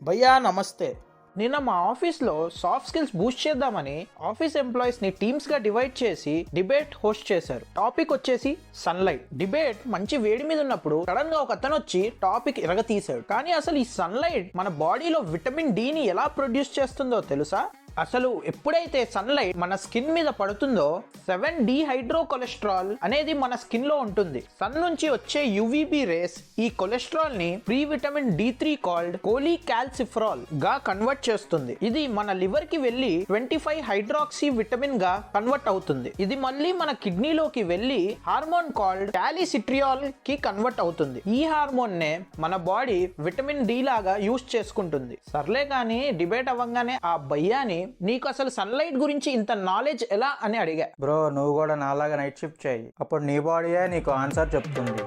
భయ్యా నమస్తే. నిన్న మా ఆఫీస్లో సాఫ్ట్ స్కిల్స్ బూస్ట్ చేద్దామని ఆఫీస్ ఎంప్లాయీస్ని టీమ్స్గా డివైడ్ చేసి డిబేట్ హోస్ట్ చేశారు. టాపిక్ వచ్చేసి సన్లైట్. డిబేట్ మంచి వేడి మీద ఉన్నప్పుడు సడన్ గా ఒక అతను వచ్చి టాపిక్ ఎరగతీశాడు. కానీ అసలు ఈ సన్లైట్ మన బాడీలో విటమిన్ డిని ఎలా ప్రొడ్యూస్ చేస్తుందో తెలుసా? అసలు ఎప్పుడైతే సన్లైట్ మన స్కిన్ మీద పడుతుందో 7-డీహైడ్రోకొలెస్ట్రాల్ అనేది మన స్కిన్ లో ఉంటుంది. సన్ నుంచి వచ్చే యువిబి రేస్ ఈ కొలెస్ట్రాల్ ని ప్రీ విటమిన్ D3 కాల్డ్ కోలీకాల్సిఫెరాల్ గా కన్వర్ట్ చేస్తుంది. ఇది మన లివర్ కి వెళ్లి 25 హైడ్రాక్సీ విటమిన్ గా కన్వర్ట్ అవుతుంది. ఇది మళ్ళీ మన కిడ్నీలోకి వెళ్లి హార్మోన్ కాల్డ్ కాల్సిట్రియాల్ కి కన్వర్ట్ అవుతుంది. ఈ హార్మోన్ నే మన బాడీ విటమిన్ డి లాగా యూస్ చేసుకుంటుంది. సర్లే కానీ డిబేట్ అవ్వగానే ఆ భయ్యాని నీకు అసలు సన్లైట్ గురించి ఇంత నాలెడ్జ్ ఎలా అని అడిగా. బ్రో, నువ్వు కూడా నాలాగా నైట్ షిఫ్ట్ చేయి, అప్పుడు నీ బాడీయే నీకు ఆన్సర్ చెప్తుంది.